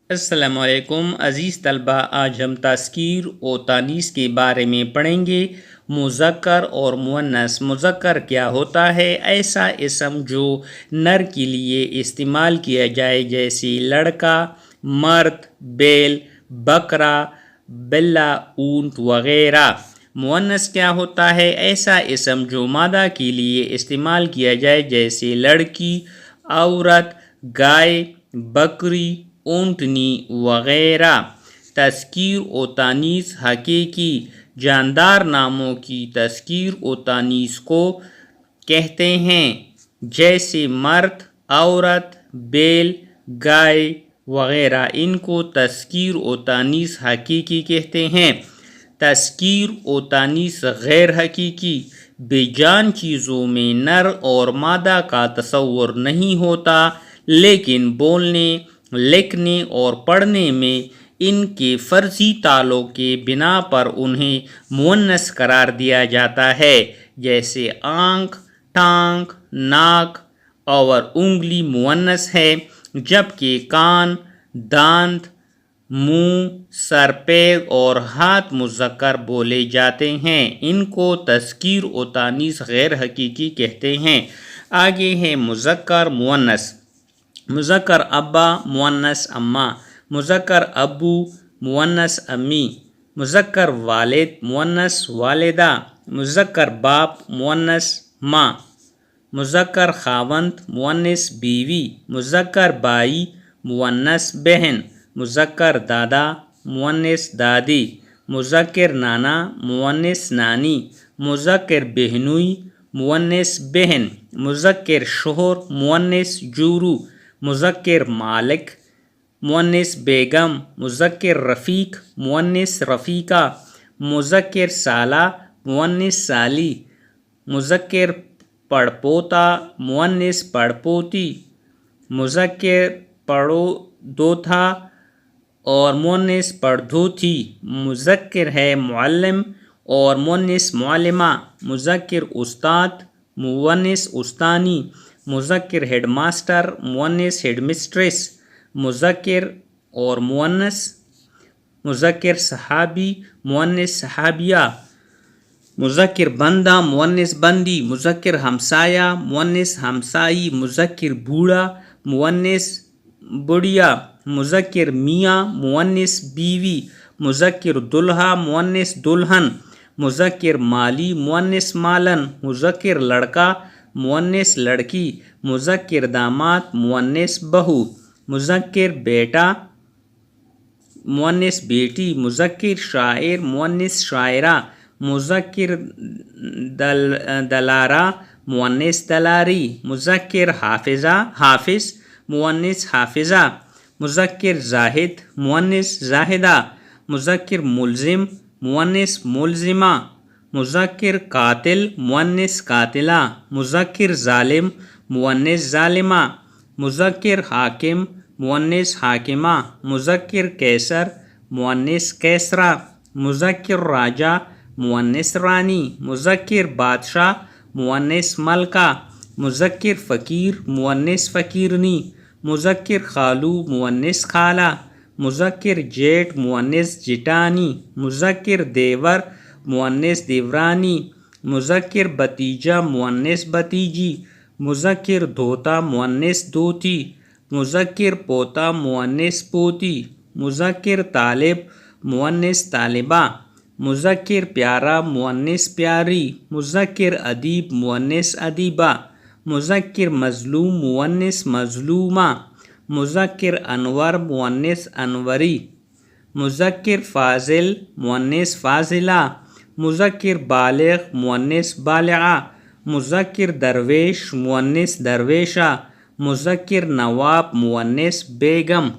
السلام علیکم عزیز طلبہ، آج ہم تذکیر و تانیث کے بارے میں پڑھیں گے۔ مذکر اور مؤنث۔ مذکر کیا ہوتا ہے؟ ایسا اسم جو نر کے لیے استعمال کیا جائے، جیسے لڑکا، مرد، بیل، بکرا، بلا، اونٹ وغیرہ۔ مؤنث کیا ہوتا ہے؟ ایسا اسم جو مادہ کے لیے استعمال کیا جائے، جیسے لڑکی، عورت، گائے، بکری، اونٹنی وغیرہ۔ تذکیر و تانیث۔ حقیقی جاندار ناموں کی تذکیر و تانیث کو کہتے ہیں، جیسے مرد، عورت، بیل، گائے وغیرہ۔ ان کو تذکیر و تانیث حقیقی کہتے ہیں۔ تذکیر و تانیث غیر حقیقی۔ بے جان چیزوں میں نر اور مادہ کا تصور نہیں ہوتا، لیکن بولنے، لکھنے اور پڑھنے میں ان کے فرضی تعلق کی بنا پر انہیں مؤنث قرار دیا جاتا ہے، جیسے آنکھ، ٹانگ، ناک اور انگلی مؤنث ہے، جبکہ کان، دانت، منہ، سر، پیر اور ہاتھ مذکر بولے جاتے ہیں۔ ان کو تذکیر و تانیث غیر حقیقی کہتے ہیں۔ آگے ہے مذکر مؤنث۔ مذکر ابا، مؤنث اماں۔ مذکر ابو، مؤنث امی۔ مذکر والد، مؤنث والدہ۔ مذکر باپ، مؤنث ماں۔ مذکر خاوند، مؤنث بیوی۔ مذکر بھائی، مؤنث بہن۔ مذکر دادا، مؤنث دادی۔ مذکر نانا، مؤنث نانی۔ مذکر بہنوئی، مؤنث بہن۔ مذکر شوہر، مؤنث جورو۔ مذکر مالک، مؤنث بیگم۔ مذکر رفیق، مؤنث رفیقہ۔ مذکر سالہ، مؤنث سالی۔ مذکر پڑپوتا، مؤنث پڑپوتی۔ مذکر پڑودوتھا اور مؤنث پڑدوتھی۔ مذکر ہے معلم اور مؤنث معلمہ۔ مذکر استاد، مؤنث استانی۔ مذکر ہیڈ ماسٹر، مؤنث ہیڈ مسٹریس۔ مذکر اور مؤنث۔ مذکر صحابی، مؤنث صحابیہ۔ مذکر بندہ، مؤنث بندی۔ مذکر ہمسایہ، مؤنث ہمسائی۔ مذکر بوڑھا، مؤنث بڑھیا۔ مذکر میاں، مؤنث بیوی۔ مذکر دلہا، مؤنث دلہن۔ مذکر مالی، مؤنث مالن۔ مذکر لڑکا، مؤنث لڑکی۔ مذکر داماد، مؤنث بہو۔ مذکر بیٹا، مؤنث بیٹی۔ مذکر شاعر، مؤنث شاعرہ۔ مذکر دلارا، مؤنث دلاری۔ مذکر حافظ، مؤنث حافظہ۔ مذکر زاہد، مؤنث زاہدہ۔ مذکر ملزم، مؤنث ملزمہ۔ مذکر قاتل، مؤنث قاتلہ۔ مذکر ظالم، مؤنث ظالمہ۔ مذکر حاکم، مؤنث حاکمہ۔ مذکر قیصر، مؤنث قیصرہ۔ مذکر راجا، مؤنث رانی۔ مذکر بادشاہ، مؤنث ملکہ۔ مذکر فقیر، مؤنث فقیرنی۔ مذکر خالو، مؤنث خالہ۔ مذکر جیٹ، مؤنث جیٹانی۔ مذکر دیور، مؤنث دیورانی۔ مذکر بھتیجا، مؤنث بھتیجی۔ مذکر دھوتا، مؤنث دھوتی۔ مذکر پوتا، مؤنث پوتی۔ مذکر طالب، مؤنث طالبہ۔ مذکر پیارا، مؤنث پیاری۔ مذکر ادیب، مؤنث ادیبہ۔ مذکر مظلوم، مؤنث مظلومہ۔ مذکر انور، مؤنث انوری۔ مذکر فاضل، مؤنث فاضلہ۔ مذکر بالغ، مؤنث بالغہ۔ مذکر درویش، مؤنث درویشہ۔ مذکر نواب، مؤنث بیگم۔